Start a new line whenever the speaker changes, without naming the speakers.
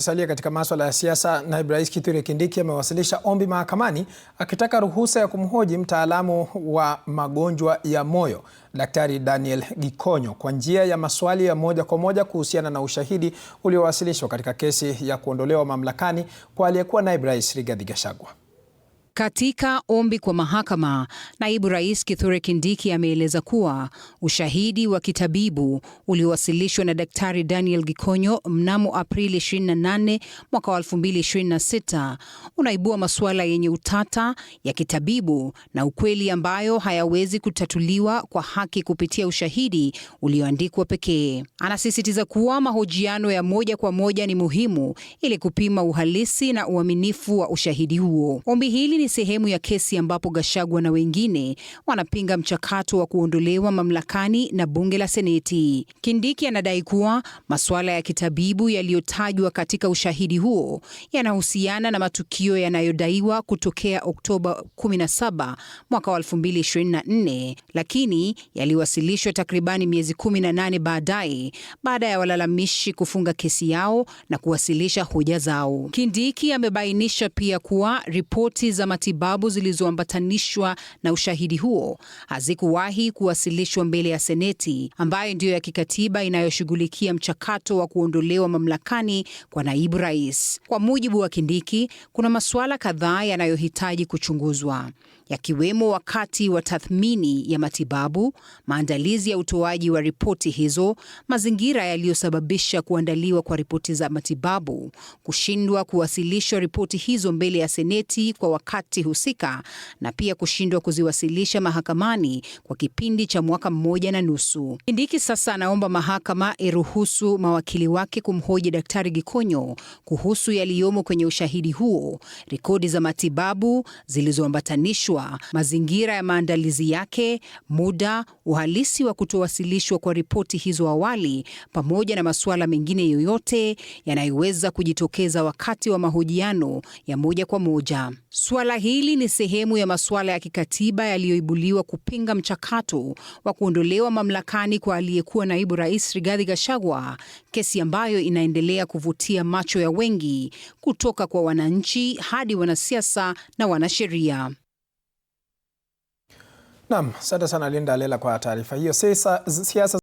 Salia katika masuala ya siasa, Naibu Rais Kithure Kindiki amewasilisha ombi mahakamani akitaka ruhusa ya kumhoji mtaalamu wa magonjwa ya moyo Daktari Daniel Gikonyo kwa njia ya maswali ya moja kwa moja kuhusiana na ushahidi uliowasilishwa katika kesi ya kuondolewa mamlakani kwa aliyekuwa Naibu Rais Rigathi Gachagua.
Katika ombi kwa mahakama, Naibu Rais Kithure Kindiki ameeleza kuwa ushahidi wa kitabibu uliowasilishwa na Daktari Daniel Gikonyo mnamo Aprili 28 mwaka 2026 unaibua masuala yenye utata ya kitabibu na ukweli ambayo hayawezi kutatuliwa kwa haki kupitia ushahidi ulioandikwa pekee. Anasisitiza kuwa mahojiano ya moja kwa moja ni muhimu ili kupima uhalisi na uaminifu wa ushahidi huo. Ombi hili ni sehemu ya kesi ambapo Gachagua na wengine wanapinga mchakato wa kuondolewa mamlakani na bunge la Seneti. Kindiki anadai kuwa masuala ya kitabibu yaliyotajwa katika ushahidi huo yanahusiana na matukio yanayodaiwa kutokea Oktoba 17 mwaka 2024, lakini yaliwasilishwa takribani miezi 18 baadaye baada ya walalamishi kufunga kesi yao na kuwasilisha hoja zao. Kindiki amebainisha pia kuwa ripoti za matibabu zilizoambatanishwa na ushahidi huo hazikuwahi kuwasilishwa mbele ya Seneti, ambayo ndiyo ya kikatiba inayoshughulikia mchakato wa kuondolewa mamlakani kwa naibu rais. Kwa mujibu wa Kindiki, kuna masuala kadhaa yanayohitaji kuchunguzwa, yakiwemo wakati wa tathmini ya matibabu, maandalizi ya utoaji wa ripoti hizo, mazingira yaliyosababisha kuandaliwa kwa ripoti za matibabu, kushindwa kuwasilisha ripoti hizo mbele ya Seneti kwa wakati husika, na pia kushindwa kuziwasilisha mahakamani kwa kipindi cha mwaka 1.5. Kindiki sasa anaomba mahakama iruhusu mawakili wake kumhoji Daktari Gikonyo kuhusu yaliyomo kwenye ushahidi huo, rekodi za matibabu zilizoambatanishwa, mazingira ya maandalizi yake, muda, uhalisi wa kutowasilishwa kwa ripoti hizo awali, pamoja na masuala mengine yoyote yanayoweza kujitokeza wakati wa mahojiano ya moja kwa moja. Suala hili ni sehemu ya masuala ya kikatiba yaliyoibuliwa kupinga mchakato wa kuondolewa mamlakani kwa aliyekuwa Naibu Rais Rigathi Gachagua, kesi ambayo inaendelea kuvutia macho ya wengi, kutoka kwa wananchi hadi wanasiasa na wanasheria.
Naam, asante sana Linda Lela kwa taarifa hiyo. Siasa